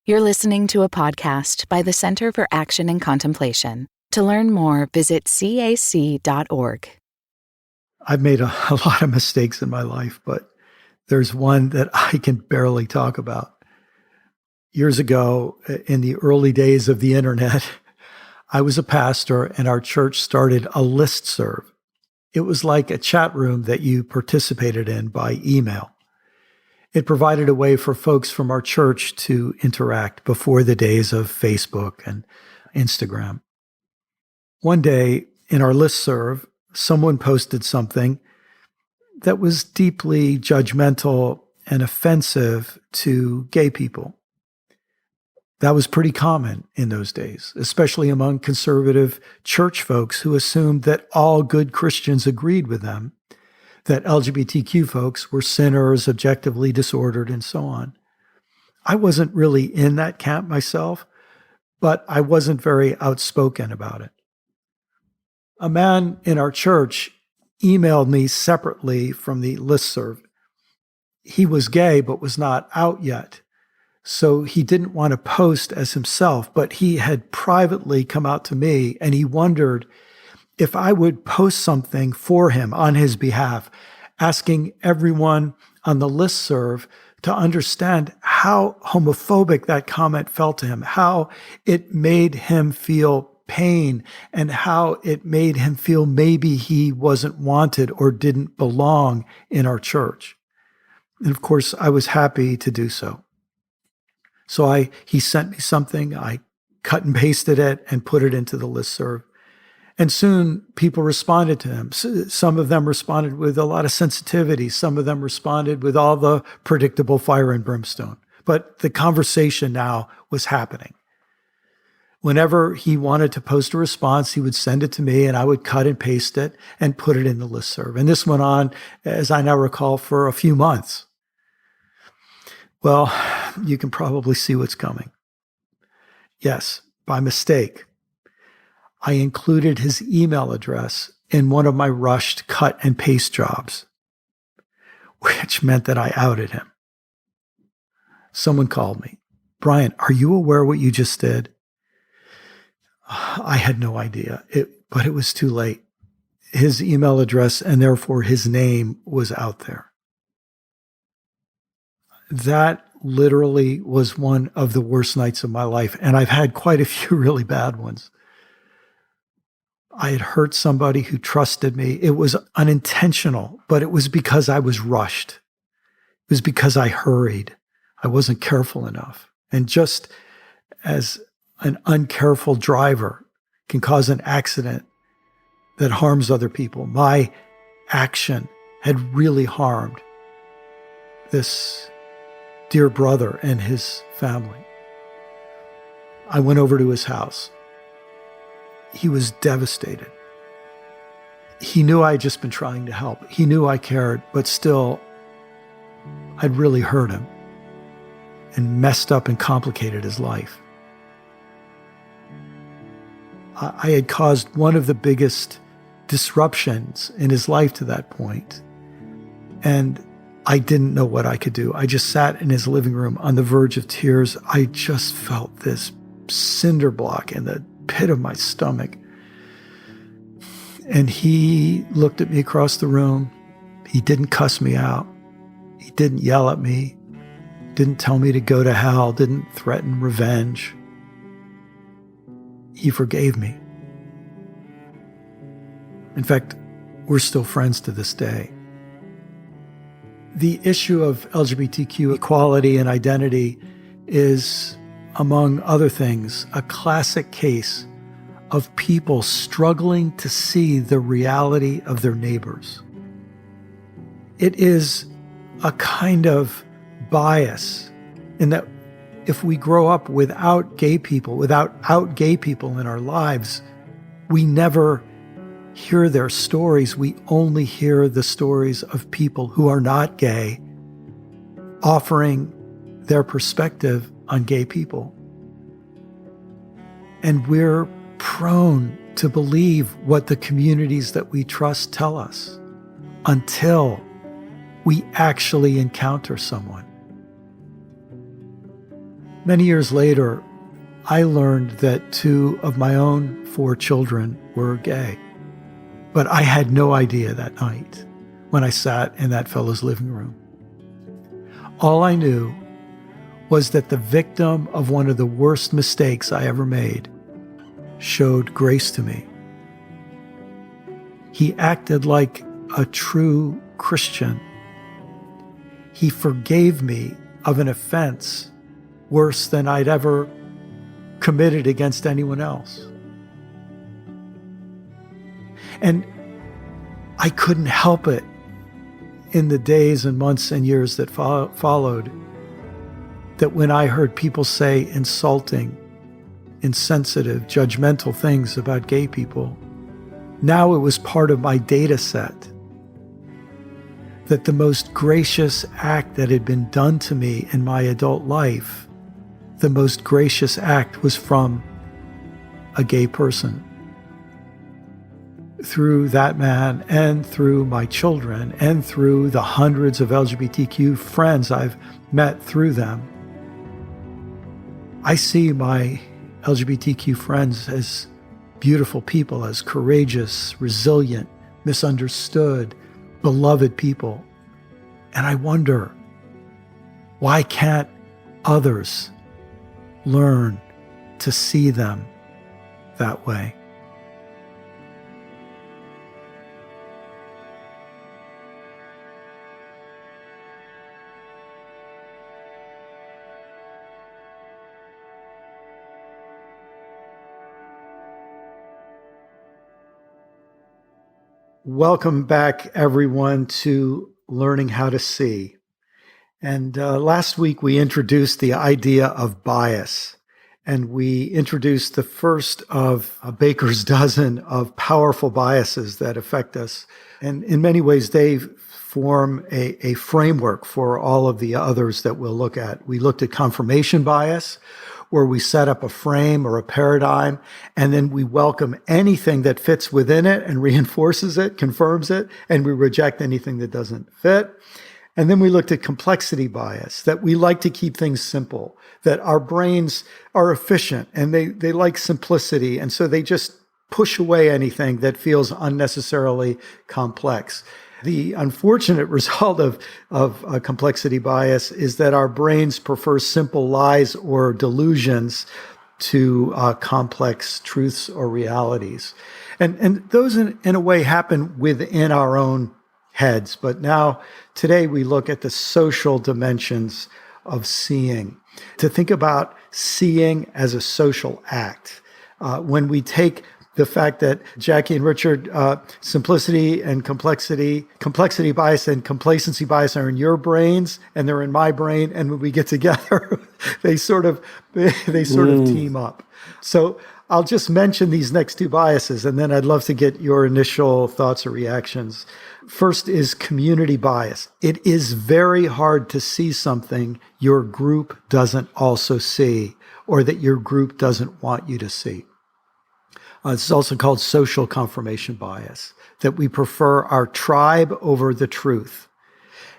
You're listening to a podcast by the Center for Action and Contemplation. To learn more, visit cac.org. I've made a lot of mistakes in my life, but there's one that I can barely talk about. Years ago, in the early days of the internet, I was a pastor and our church started a listserv. It was like a chat room that you participated in by email. It provided a way for folks from our church to interact before the days of Facebook and Instagram. One day in our listserv, someone posted something that was deeply judgmental and offensive to gay people. That was pretty common in those days, especially among conservative church folks who assumed that all good Christians agreed with them, that LGBTQ folks were sinners, objectively disordered, and so on. I wasn't really in that camp myself, but I wasn't very outspoken about it. A man in our church emailed me separately from the listserv. He was gay, but was not out yet. So he didn't want to post as himself, but he had privately come out to me and he wondered if I would post something for him on his behalf, asking everyone on the listserv to understand how homophobic that comment felt to him, how it made him feel pain, and how it made him feel maybe he wasn't wanted or didn't belong in our church. And of course, I was happy to do so. So he sent me something, I cut and pasted it and put it into the listserv. And soon people responded to him. Some of them responded with a lot of sensitivity. Some of them responded with all the predictable fire and brimstone. But the conversation now was happening. Whenever he wanted to post a response, he would send it to me and I would cut and paste it and put it in the listserv. And this went on, as I now recall, for a few months. Well, you can probably see what's coming. Yes, by mistake, I included his email address in one of my rushed cut and paste jobs, which meant that I outed him. Someone called me. Brian, are you aware what you just did? I had no idea, but it was too late. His email address and therefore his name was out there. That literally was one of the worst nights of my life, and I've had quite a few really bad ones. I had hurt somebody who trusted me. It was unintentional, but it was because I was rushed. It was because I hurried. I wasn't careful enough. And just as an uncareful driver can cause an accident that harms other people, my action had really harmed this dear brother and his family. I went over to his house. He was devastated. He knew I had just been trying to help. He knew I cared, but still, I'd really hurt him and messed up and complicated his life. I had caused one of the biggest disruptions in his life to that point, and I didn't know what I could do. I just sat in his living room on the verge of tears. I just felt this cinder block in the pit of my stomach. And he looked at me across the room. He didn't cuss me out. He didn't yell at me. Didn't tell me to go to hell. Didn't threaten revenge. He forgave me. In fact, we're still friends to this day. The issue of LGBTQ equality and identity is, among other things, a classic case of people struggling to see the reality of their neighbors. It is a kind of bias in that if we grow up without gay people in our lives, we never hear their stories. We only hear the stories of people who are not gay offering their perspective on gay people. And we're prone to believe what the communities that we trust tell us until we actually encounter someone. Many years later, I learned that 2 of my own 4 children were gay. But I had no idea that night when I sat in that fellow's living room. All I knew was that the victim of one of the worst mistakes I ever made showed grace to me. He acted like a true Christian. He forgave me of an offense worse than I'd ever committed against anyone else. And I couldn't help it in the days and months and years that followed, that when I heard people say insulting, insensitive, judgmental things about gay people, now it was part of my data set that the most gracious act that had been done to me in my adult life, the most gracious act was from a gay person. Through that man and through my children and through the hundreds of LGBTQ friends I've met through them, I see my LGBTQ friends as beautiful people, as courageous, resilient, misunderstood, beloved people. And I wonder, why can't others learn to see them that way? Welcome back, everyone, to Learning How to See. And last week, we introduced the idea of bias. And we introduced the first of a baker's dozen of powerful biases that affect us. And in many ways, they form a framework for all of the others that we'll look at. We looked at confirmation bias, where we set up a frame or a paradigm, and then we welcome anything that fits within it and reinforces it, confirms it, and we reject anything that doesn't fit. And then we looked at complexity bias, that we like to keep things simple, that our brains are efficient and they like simplicity, and so they just push away anything that feels unnecessarily complex. The unfortunate result of complexity bias is that our brains prefer simple lies or delusions to complex truths or realities. And those, in a way, happen within our own heads. But now, today, we look at the social dimensions of seeing, to think about seeing as a social act. When we take the fact that Jacqui and Richard, simplicity and complexity bias and complacency bias are in your brains and they're in my brain, and when we get together, they sort of team up. So I'll just mention these next 2 biases, and then I'd love to get your initial thoughts or reactions. First is community bias. It is very hard to see something your group doesn't also see, or that your group doesn't want you to see. It's also called social confirmation bias, that we prefer our tribe over the truth.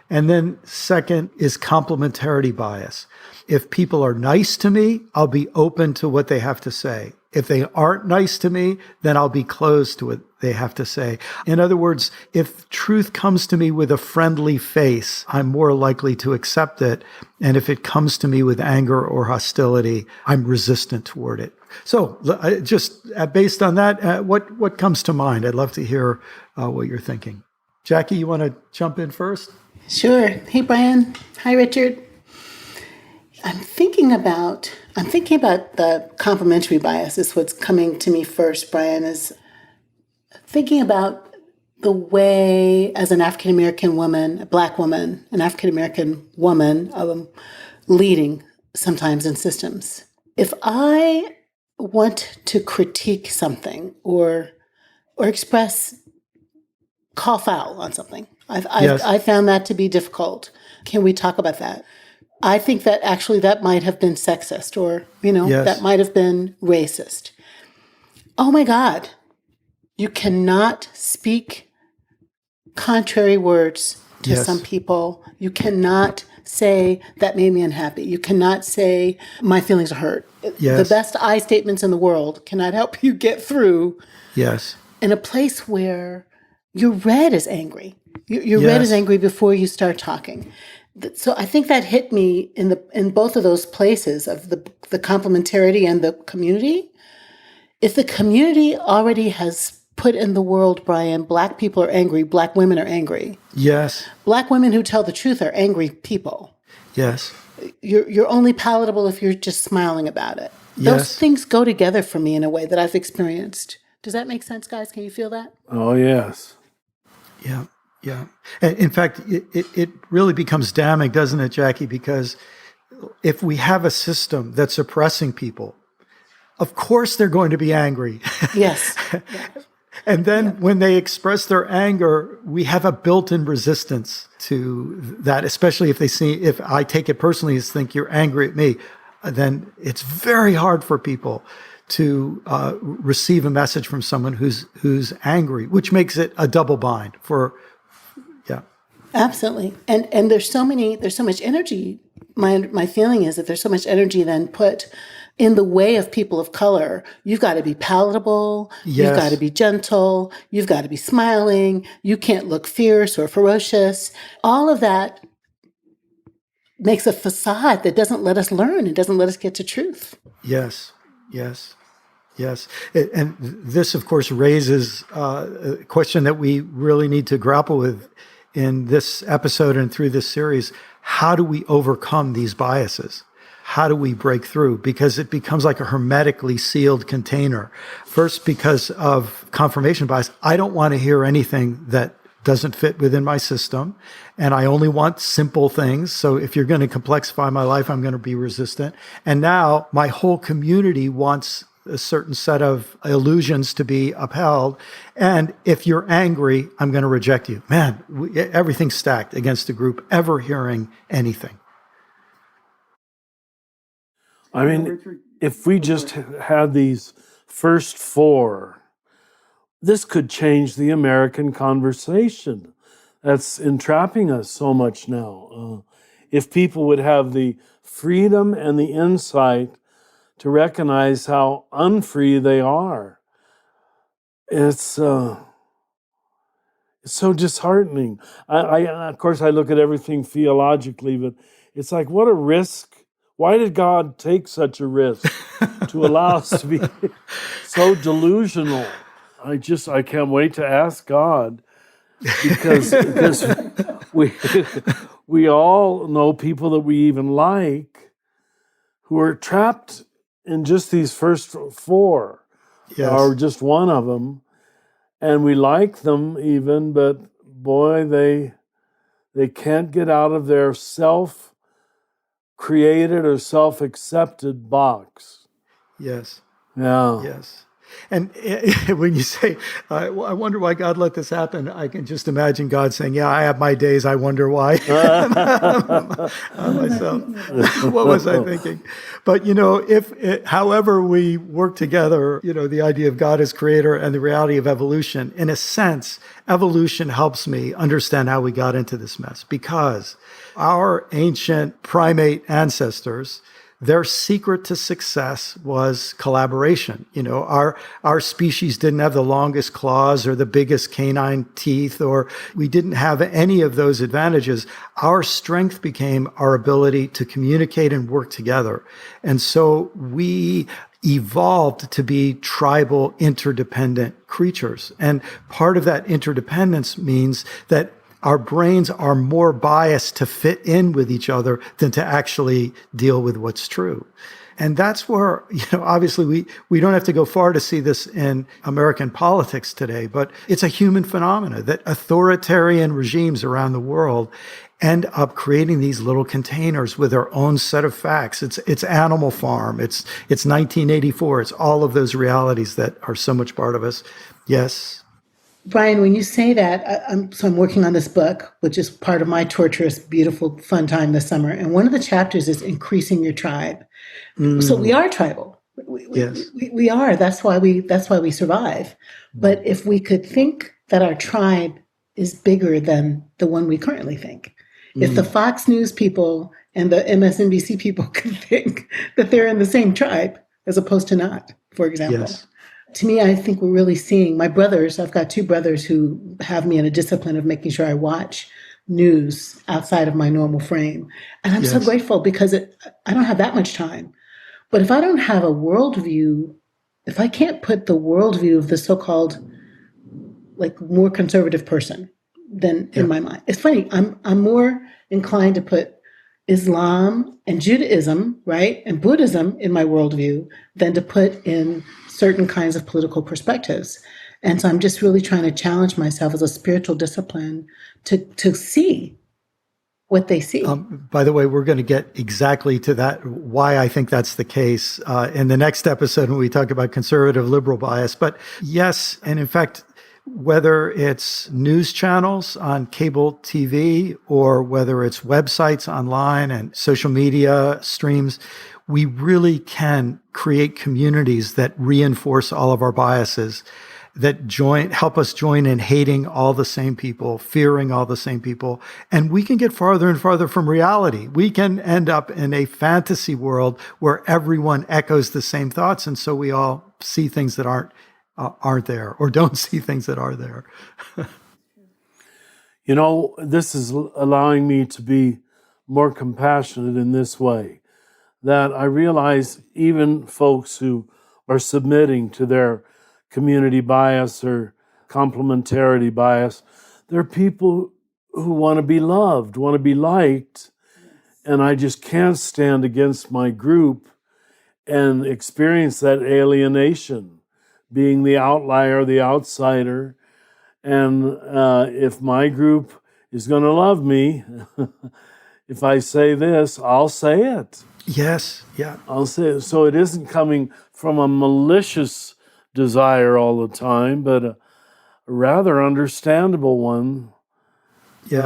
And then second is complementarity bias. If people are nice to me, I'll be open to what they have to say. If they aren't nice to me, then I'll be closed to what they have to say. In other words, if truth comes to me with a friendly face, I'm more likely to accept it. And if it comes to me with anger or hostility, I'm resistant toward it. So just based on that, what comes to mind? I'd love to hear what you're thinking. Jacqui, you want to jump in first? Sure. Hey, Brian. Hi, Richard. I'm thinking about the complementary bias is what's coming to me first, Brian, is thinking about the way, as an African-American woman, a Black woman, an African-American woman, leading sometimes in systems. If I want to critique something or call foul on something, I found that to be difficult. Can we talk about that? I think that actually that might have been sexist, or, that might have been racist. Oh my God, you cannot speak contrary words to some people. You cannot say, that made me unhappy. You cannot say, my feelings are hurt. Yes. The best I statements in the world cannot help you get through Yes. in a place where you're read as angry. You're read as angry before you start talking. So I think that hit me in both of those places of the complementarity and the community. If the community already has put in the world, Brian, Black people are angry, Black women are angry. Yes. Black women who tell the truth are angry people. Yes. You're only palatable if you're just smiling about it. Those things go together for me in a way that I've experienced. Does that make sense, guys? Can you feel that? Oh, yes. Yeah. Yeah. And in fact, it really becomes damning, doesn't it, Jacqui? Because if we have a system that's oppressing people, of course they're going to be angry. Yes. And then when they express their anger, we have a built-in resistance to that, especially if I take it personally as think you're angry at me, then it's very hard for people to receive a message from someone who's angry, which makes it a double bind for, yeah. Absolutely. And there's so much energy. My feeling is that there's so much energy then put in the way of people of color. You've got to be palatable. Yes. You've got to be gentle. You've got to be smiling. You can't look fierce or ferocious. All of that makes a facade that doesn't let us learn. It doesn't let us get to truth. Yes. Yes. Yes. And this, of course, raises a question that we really need to grapple with in this episode and through this series. How do we overcome these biases? How do we break through? Because it becomes like a hermetically sealed container. First, because of confirmation bias. I don't want to hear anything that doesn't fit within my system. And I only want simple things. So if you're going to complexify my life, I'm going to be resistant. And now my whole community wants a certain set of illusions to be upheld. And if you're angry, I'm going to reject you. Man, everything's stacked against the group ever hearing anything. I mean, if we just had these first four, this could change the American conversation that's entrapping us so much now. If people would have the freedom and the insight to recognize how unfree they are, it's so disheartening. I of course, I look at everything theologically, but it's like, what a risk. Why did God take such a risk to allow us to be so delusional? I can't wait to ask God, because we all know people that we even like who are trapped in just these first four, Yes. or just one of them, and we like them even, but boy, they can't get out of their self-created or self-accepted box. Yes. Yeah. Yes. And when you say, I wonder why God let this happen, I can just imagine God saying, yeah, I have my days. I wonder why. Myself. What was I thinking? But, however we work together, the idea of God as creator and the reality of evolution, in a sense, evolution helps me understand how we got into this mess, because our ancient primate ancestors, their secret to success was collaboration. Our species didn't have the longest claws or the biggest canine teeth, or we didn't have any of those advantages. Our strength became our ability to communicate and work together. And so we evolved to be tribal, interdependent creatures. And part of that interdependence means that our brains are more biased to fit in with each other than to actually deal with what's true. And that's where, obviously we don't have to go far to see this in American politics today, but it's a human phenomenon that authoritarian regimes around the world end up creating these little containers with their own set of facts. It's Animal Farm. It's 1984. It's all of those realities that are so much part of us. Yes. Brian, when you say that, I'm working on this book, which is part of my torturous, beautiful, fun time this summer. And one of the chapters is increasing your tribe. So we are tribal. We are. That's why we survive. But if we could think that our tribe is bigger than the one we currently think, If the Fox News people and the MSNBC people could think that they're in the same tribe as opposed to not, for example. Yes. To me, I think we're really seeing my brothers. I've got two brothers who have me in a discipline of making sure I watch news outside of my normal frame. And I'm so Yes. grateful because I don't have that much time. But if I don't have a worldview, if I can't put the worldview of the so-called like more conservative person than in my mind. It's funny. I'm more inclined to put Islam and Judaism, right, and Buddhism in my worldview than to put in certain kinds of political perspectives. And so I'm just really trying to challenge myself as a spiritual discipline to see what they see. By the way, we're going to get exactly to that, why I think that's the case in the next episode when we talk about conservative liberal bias. But yes, and in fact, whether it's news channels on cable TV or whether it's websites online and social media streams, we really can create communities that reinforce all of our biases, that help us join in hating all the same people, fearing all the same people. And we can get farther and farther from reality. We can end up in a fantasy world where everyone echoes the same thoughts. And so we all see things that aren't there, or don't see things that are there. This is allowing me to be more compassionate in this way, that I realize even folks who are submitting to their community bias or complementarity bias, they're people who want to be loved, want to be liked, and I just can't stand against my group and experience that alienation, being the outlier, the outsider. And if my group is going to love me, if I say this, I'll say it. Yes, yeah. I'll say it. So it isn't coming from a malicious desire all the time, but a rather understandable one. Yes.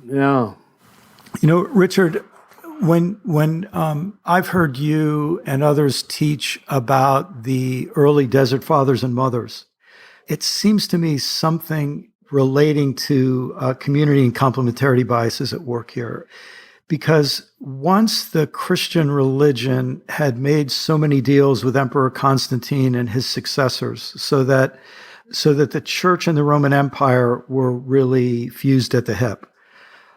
Yeah. Richard, when I've heard you and others teach about the early desert fathers and mothers, it seems to me something relating to community and complementarity biases at work here. Because once the Christian religion had made so many deals with Emperor Constantine and his successors, so that the church and the Roman Empire were really fused at the hip,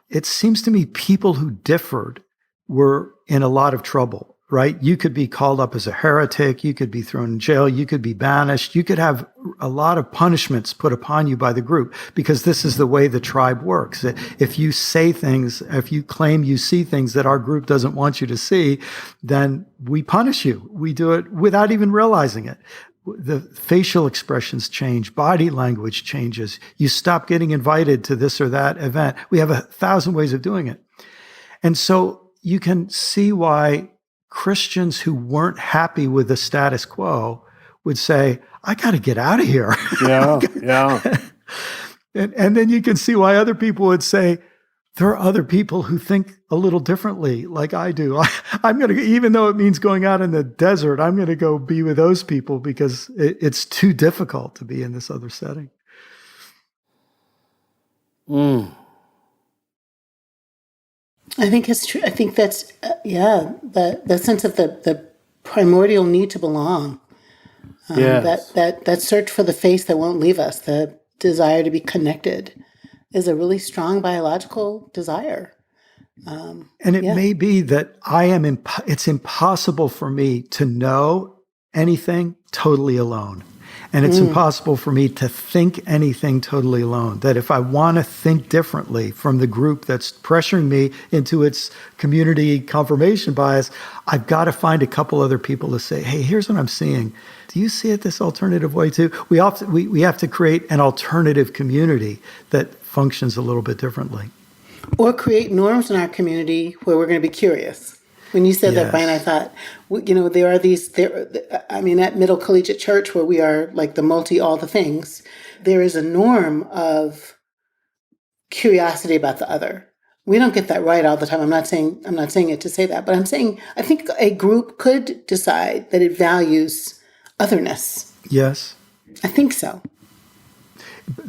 it seems to me people who differed were in a lot of trouble, right? You could be called up as a heretic. You could be thrown in jail. You could be banished. You could have a lot of punishments put upon you by the group, because this is the way the tribe works. If you say things, if you claim you see things that our group doesn't want you to see, then we punish you. We do it without even realizing it. The facial expressions change, body language changes. You stop getting invited to this or that event. We have 1,000 ways of doing it. And so you can see why Christians who weren't happy with the status quo would say, I got to get out of here. Yeah. And then you can see why other people would say, there are other people who think a little differently, like I do. I'm going to, even though it means going out in the desert, I'm going to go be with those people because it's too difficult to be in this other setting. I think it's true. I think that's, the sense of the primordial need to belong. Yes. That search for the face that won't leave us, the desire to be connected, is a really strong biological desire. And it may be that it's impossible for me to know anything totally alone. And it's impossible for me to think anything totally alone. That if I want to think differently from the group that's pressuring me into its community confirmation bias, I've got to find a couple other people to say, hey, here's what I'm seeing. Do you see it this alternative way too? We have to create an alternative community that functions a little bit differently. Or create norms in our community where we're going to be curious. When you said that, Brian, I thought, there are at Middle Collegiate Church, where we are like the all the things, there is a norm of curiosity about the other. We don't get that right all the time. I'm not saying it to say that, but I'm saying I think a group could decide that it values otherness. Yes. I think so.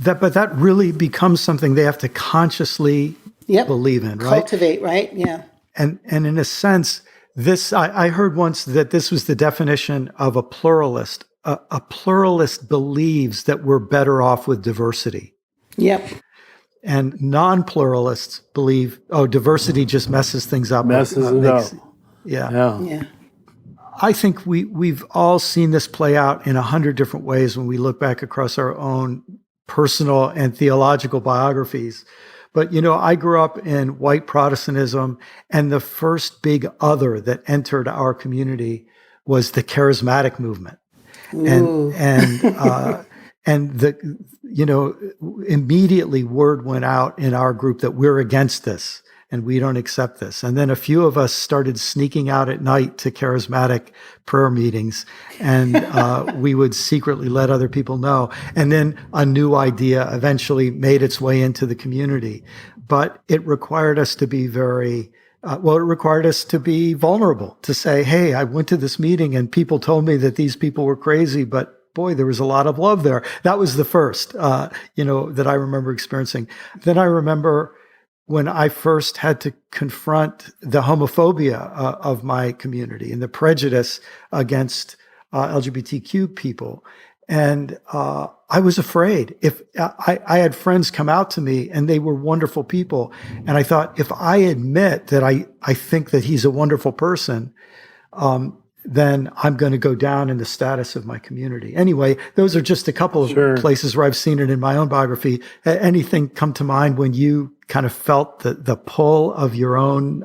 But that really becomes something they have to consciously Yep. believe in, right? Cultivate, right? Yeah. And in a sense, this I heard once that this was the definition of a pluralist. A pluralist believes that we're better off with diversity. Yep. And non-pluralists believe, oh, diversity just messes things up. Messes it up. Yeah. Yeah. I think we've all seen this play out in 100 different ways when we look back across our own personal and theological biographies. But, I grew up in white Protestantism, and the first big other that entered our community was the charismatic movement. Ooh. And immediately word went out in our group that we're against this and we don't accept this. And then a few of us started sneaking out at night to charismatic prayer meetings, and we would secretly let other people know. And then a new idea eventually made its way into the community. But it required us to be it required us to be vulnerable, to say, hey, I went to this meeting and people told me that these people were crazy, but boy, there was a lot of love there. That was the first, that I remember experiencing. Then I remember when I first had to confront the homophobia of my community and the prejudice against LGBTQ people. And I was afraid. If I had friends come out to me and they were wonderful people, and I thought, if I admit that I think that he's a wonderful person, then I'm going to go down in the status of my community. Anyway, those are just a couple of places where I've seen it in my own biography. Anything come to mind when you kind of felt the pull of your own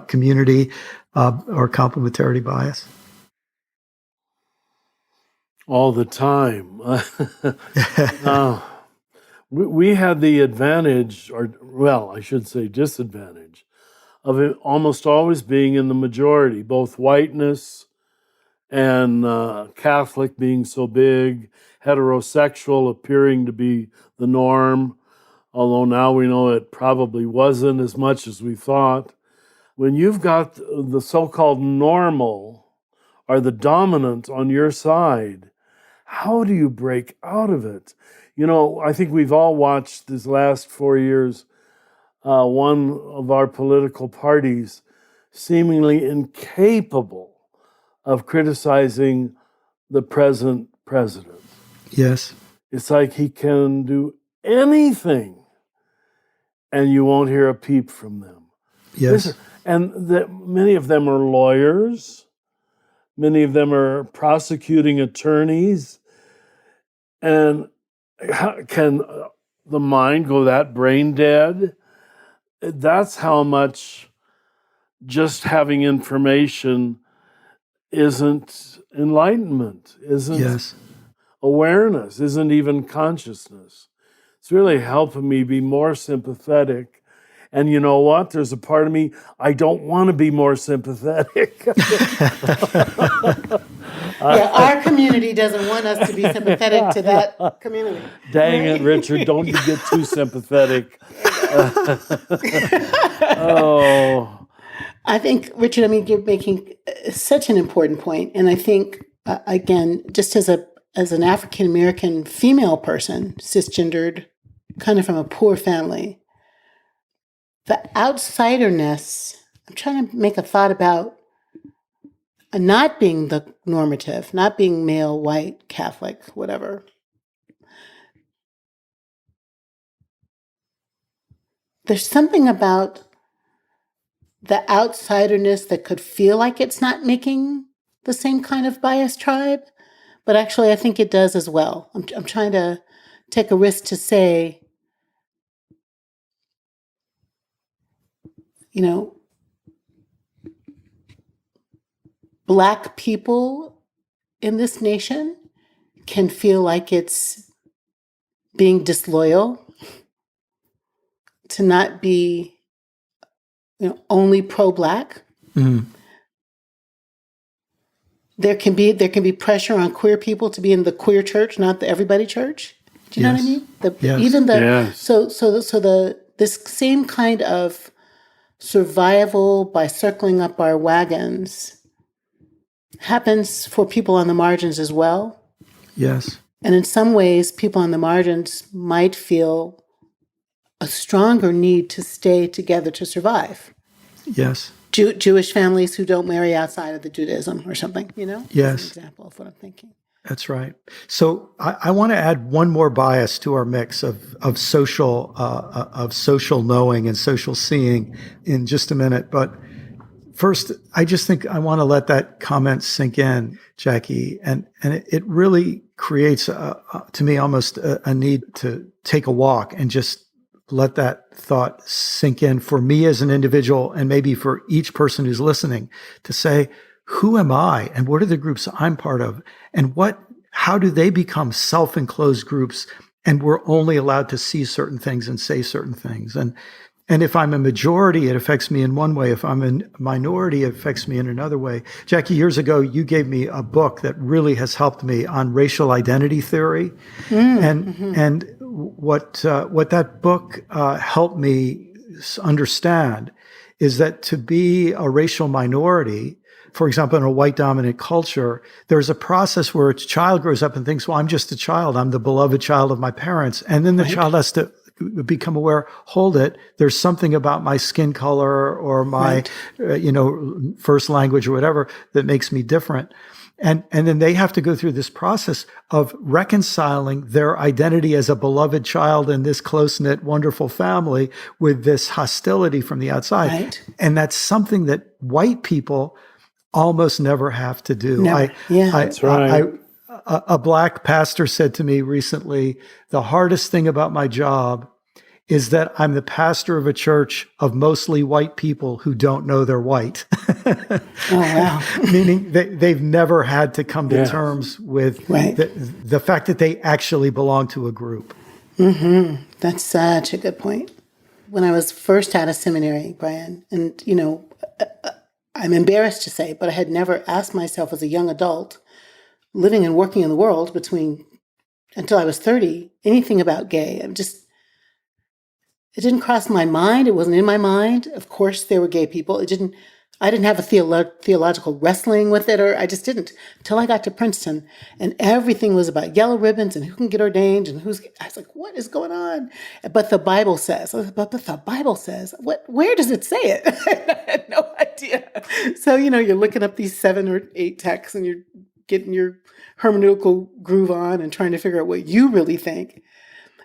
community or complementarity bias? All the time. We had the advantage, I should say disadvantage, of it almost always being in the majority, both whiteness and Catholic being so big, heterosexual appearing to be the norm, although now we know it probably wasn't as much as we thought. When you've got the so-called normal or the dominant on your side, how do you break out of it? I think we've all watched these last 4 years, one of our political parties seemingly incapable of criticizing the present president. Yes. It's like he can do anything and you won't hear a peep from them. Yes. Many of them are lawyers. Many of them are prosecuting attorneys. And can the mind go that brain dead? That's how much just having information isn't enlightenment, isn't awareness, isn't even consciousness. It's really helping me be more sympathetic. And you know what? There's a part of me, I don't want to be more sympathetic. Our community doesn't want us to be sympathetic to that community. Dang it, Richard, don't you get too sympathetic. I think, Richard, you're making such an important point. And I think, again, just as an African-American female person, cisgendered, kind of from a poor family, the outsiderness, I'm trying to make a thought about not being the normative, not being male, white, Catholic, whatever. There's something about the outsiderness that could feel like it's not making the same kind of biased tribe, but actually I think it does as well. I'm trying to take a risk to say, Black people in this nation can feel like it's being disloyal to not be, only pro-Black. Mm. There can be pressure on queer people to be in the queer church, not the everybody church. Do you know what I mean? This same kind of survival by circling up our wagons happens for people on the margins as well. Yes. And in some ways, people on the margins might feel a stronger need to stay together to survive. Yes. Jewish families who don't marry outside of the Judaism or something, Yes. as an example of what I'm thinking. That's right. So I want to add one more bias to our mix of social knowing and social seeing in just a minute. But first, I just think I want to let that comment sink in, Jacqui, and it really creates to me almost a need to take a walk and just let that thought sink in for me as an individual, and maybe for each person who's listening, to say, who am I and what are the groups I'm part of, and how do they become self-enclosed groups, and we're only allowed to see certain things and say certain things. And if I'm a majority, it affects me in one way. If I'm a minority, it affects me in another way. Jacqui, years ago, you gave me a book that really has helped me on racial identity theory. And what that book helped me understand is that to be a racial minority, for example, in a white dominant culture, there's a process where a child grows up and thinks, well, I'm just a child. I'm the beloved child of my parents. And then the child has to become aware, hold it, there's something about my skin color or my, first language or whatever that makes me different. And then they have to go through this process of reconciling their identity as a beloved child in this close-knit, wonderful family with this hostility from the outside. Right. And that's something that white people almost never have to do. Never. That's right. A black pastor said to me recently, the hardest thing about my job is that I'm the pastor of a church of mostly white people who don't know they're white. Oh, wow. Meaning they've never had to come to terms with the fact that they actually belong to a group. Mm-hmm. That's such a good point. When I was first out of seminary, Brian, and, I'm embarrassed to say, but I had never asked myself as a young adult, living and working in the world until I was 30, anything about gay. It didn't cross my mind. It wasn't in my mind. Of course, there were gay people. I didn't have a theological wrestling with it, or I just didn't, until I got to Princeton, and everything was about yellow ribbons and who can get ordained and I was like, what is going on? But the Bible says, where does it say it? I had no idea. So, you're looking up these 7 or 8 texts and you're getting your hermeneutical groove on and trying to figure out what you really think.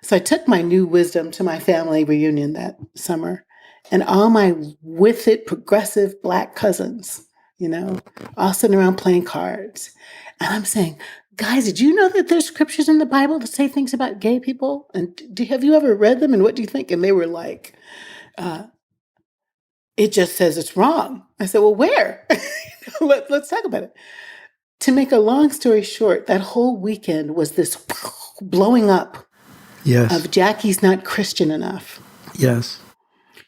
So I took my new wisdom to my family reunion that summer, and all my with it progressive Black cousins, all sitting around playing cards. And I'm saying, guys, did you know that there's scriptures in the Bible that say things about gay people? And have you ever read them? And what do you think? And they were like, it just says it's wrong. I said, well, where? Let's talk about it. To make a long story short, that whole weekend was this blowing up of Jacqui's not Christian enough. Yes.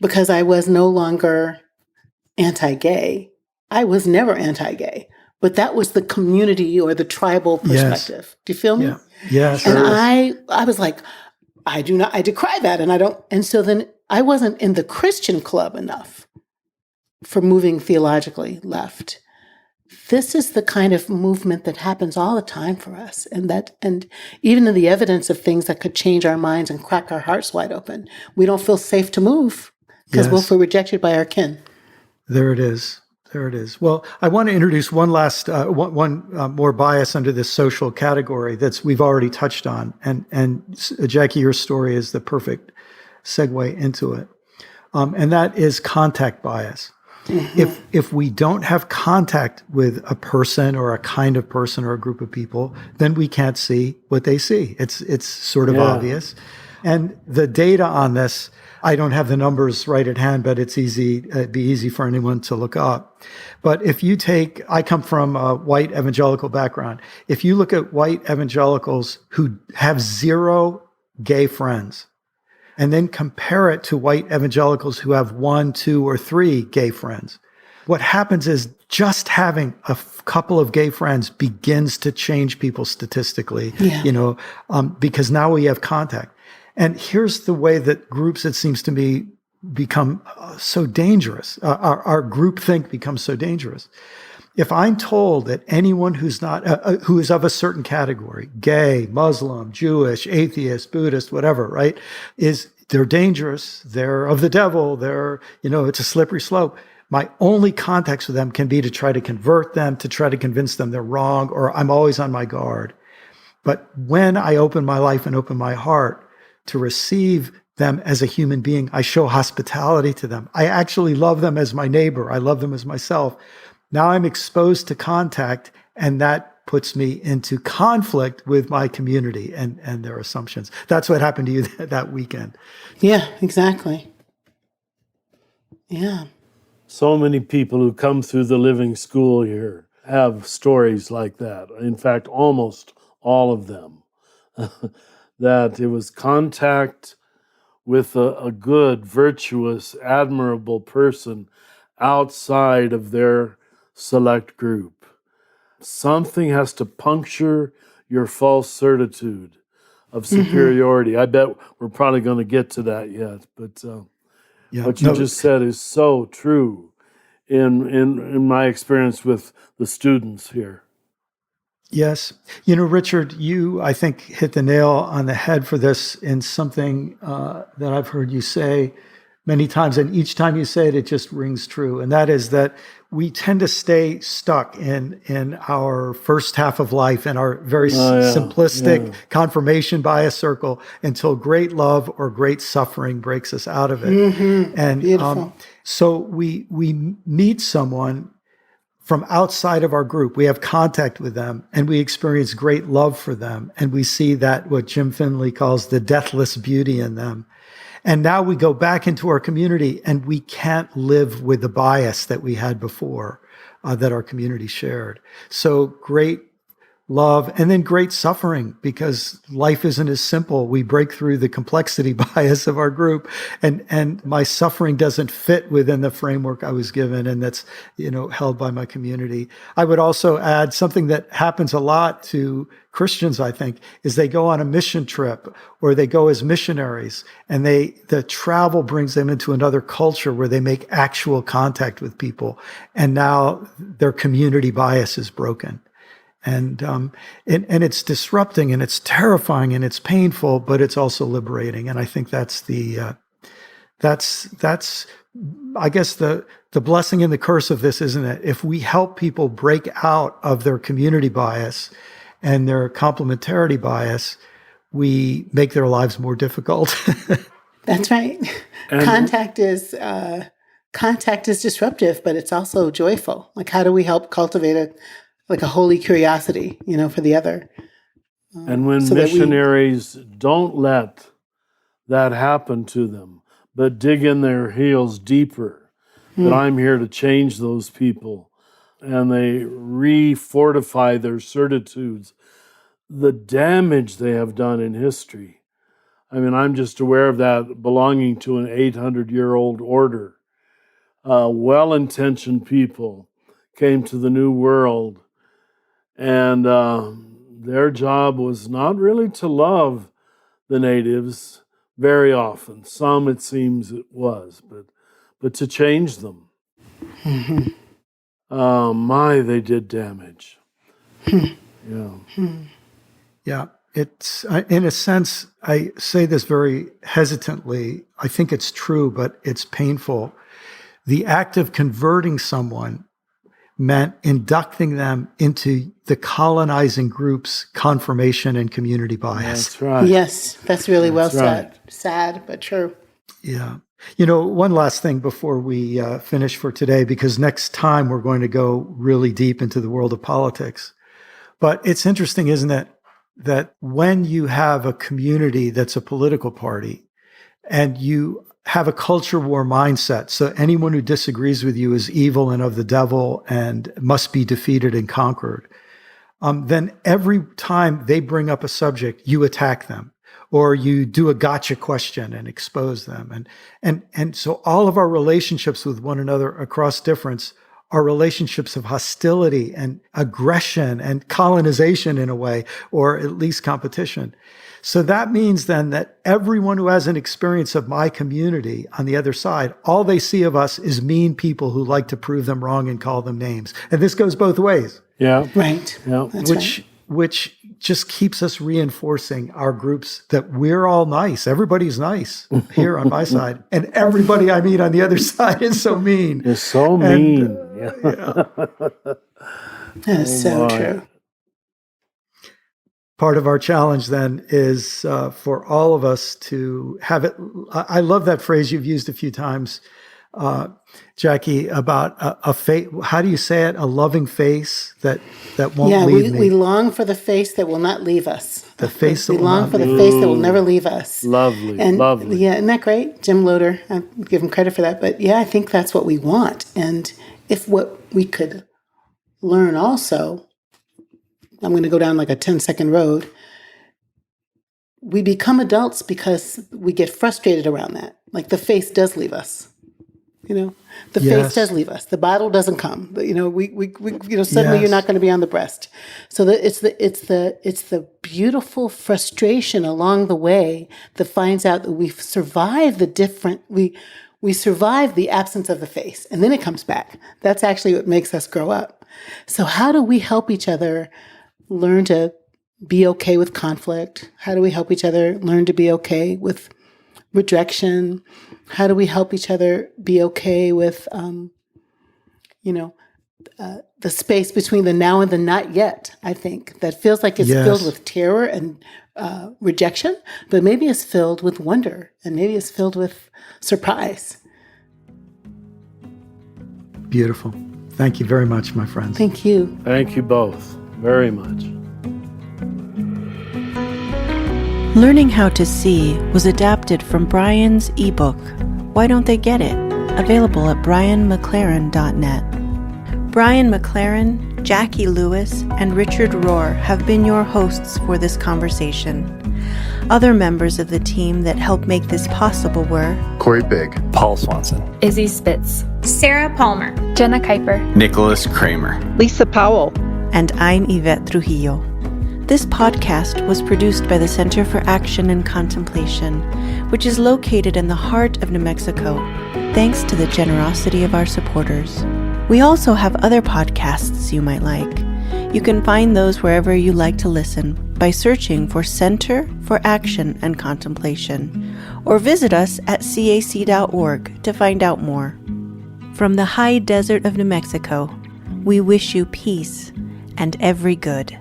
Because I was no longer anti-gay. I was never anti-gay. But that was the community or the tribal perspective. Yes. Do you feel me? Yeah. Yes. And I was like, I decry that. And so then I wasn't in the Christian club enough for moving theologically left. This is the kind of movement that happens all the time for us. And even in the evidence of things that could change our minds and crack our hearts wide open, we don't feel safe to move because we'll feel rejected by our kin. There it is. Well, I want to introduce one last, more bias under this social category we've already touched on. And Jacqui, your story is the perfect segue into it. And that is contact bias. Mm-hmm. If we don't have contact with a person or a kind of person or a group of people, then we can't see what they see. It's sort of obvious. And the data on this, I don't have the numbers right at hand, but it'd be easy for anyone to look up. But I come from a white evangelical background. If you look at white evangelicals who have 0 gay friends, and then compare it to white evangelicals who have 1, 2, or 3 gay friends, what happens is just having a couple of gay friends begins to change people statistically, because now we have contact. And here's the way that groups, it seems to me, become so dangerous. Our groupthink becomes so dangerous. If I'm told that anyone who's not, who is of a certain category, gay, Muslim, Jewish, atheist, Buddhist, whatever, right, is they're dangerous, they're of the devil, it's a slippery slope. My only context with them can be to try to convert them, to try to convince them they're wrong, or I'm always on my guard. But when I open my life and open my heart to receive them as a human being, I show hospitality to them. I actually love them as my neighbor. I love them as myself. Now I'm exposed to contact, and that puts me into conflict with my community and their assumptions. That's what happened to you that weekend. Yeah, exactly. Yeah. So many people who come through the living school here have stories like that. In fact, almost all of them. That it was contact with a good, virtuous, admirable person outside of their select group. Something has to puncture your false certitude of superiority. I bet we're probably going to get to that yet, but what you just said is so true in my experience with the students here. Yes. Richard, you, I think, hit the nail on the head for this in something that I've heard you say many times, and each time you say it, it just rings true. And that is that we tend to stay stuck in our first half of life, in our very simplistic confirmation bias circle, until great love or great suffering breaks us out of it. And so we meet someone from outside of our group. We have contact with them, and we experience great love for them. And we see that what Jim Finley calls the deathless beauty in them. And now we go back into our community, and we can't live with the bias that we had before, that our community shared. So great love, and then great suffering, because life isn't as simple. We break through the complexity bias of our group, and my suffering doesn't fit within the framework I was given, and that's, held by my community. I would also add something that happens a lot to Christians, I think, is they go on a mission trip, or they go as missionaries, and the travel brings them into another culture where they make actual contact with people, and now their community bias is broken. And it's disrupting, and it's terrifying, and it's painful, but it's also liberating. And I think that's I guess the blessing and the curse of this, isn't it? If we help people break out of their community bias and their complementarity bias, we make their lives more difficult. That's right. Contact is disruptive, but it's also joyful. Like, how do we help cultivate a holy curiosity, for the other? And when missionaries don't let that happen to them, but dig in their heels deeper, that I'm here to change those people, and they re-fortify their certitudes, the damage they have done in history. I mean, I'm just aware of that, belonging to an 800-year-old order. Well-intentioned people came to the New World, and their job was not really to love the natives very often. Some, it seems, it was, but to change them. They did damage. Yeah, it's, in a sense, I say this very hesitantly. I think it's true, but it's painful. The act of converting someone meant inducting them into the colonizing group's confirmation and community bias. That's right. Yes, that's really well said. Right. Sad, but true. Yeah. One last thing before we finish for today, because next time we're going to go really deep into the world of politics. But it's interesting, isn't it, that when you have a community that's a political party, and you have a culture war mindset, so anyone who disagrees with you is evil and of the devil and must be defeated and conquered, then every time they bring up a subject, you attack them, or you do a gotcha question and expose them. And so all of our relationships with one another across difference are relationships of hostility and aggression and colonization in a way, or at least competition. So that means then that everyone who has an experience of my community on the other side, all they see of us is mean people who like to prove them wrong and call them names. And this goes both ways. Yeah. Right. Yeah. That's which just keeps us reinforcing our groups that we're all nice. Everybody's nice here on my side. And everybody I meet on the other side is so mean. It's so mean. That is so true. Part of our challenge then is for all of us to have it. I love that phrase you've used a few times, Jacqui, about a face. How do you say it? A loving face that won't leave me. We long for the face that will not leave us. The face that we will long not for the leave face that will never leave us. Lovely, and lovely. Yeah, isn't that great? Jim Loader, I give him credit for that. But yeah, I think that's what we want. And if what we could learn also, I'm going to go down like a 10-second road. We become adults because we get frustrated around that. Like the face does leave us. The face does leave us. The bottle doesn't come. We suddenly you're not going to be on the breast. So it's the beautiful frustration along the way that finds out that we've survived we survive the absence of the face, and then it comes back. That's actually what makes us grow up. So how do we help each other learn to be okay with conflict? How do we help each other learn to be okay with rejection? How do we help each other be okay with, the space between the now and the not yet, I think, that feels like it's filled with terror and rejection, but maybe it's filled with wonder and maybe it's filled with surprise. Beautiful. Thank you very much, my friends. Thank you. Thank you both very much. Learning How to See was adapted from Brian's ebook, Why Don't They Get It? Available at brianmclaren.net. Brian McLaren, Jacqui Lewis, and Richard Rohr have been your hosts for this conversation. Other members of the team that helped make this possible were Corey Big, Paul Swanson, Izzy Spitz, Sarah Palmer, Jenna Kuiper, Nicholas Kramer, Lisa Powell, and I'm Yvette Trujillo. This podcast was produced by the Center for Action and Contemplation, which is located in the heart of New Mexico, thanks to the generosity of our supporters. We also have other podcasts you might like. You can find those wherever you like to listen by searching for Center for Action and Contemplation, or visit us at cac.org to find out more. From the high desert of New Mexico, we wish you peace and every good.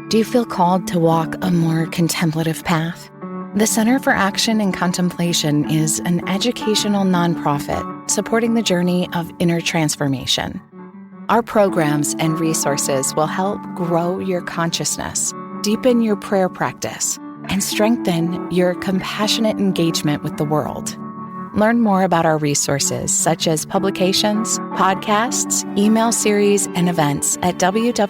Do you feel called to walk a more contemplative path? The Center for Action and Contemplation is an educational nonprofit supporting the journey of inner transformation. Our programs and resources will help grow your consciousness, deepen your prayer practice, and strengthen your compassionate engagement with the world. Learn more about our resources, such as publications, podcasts, email series, and events at www.cac.org.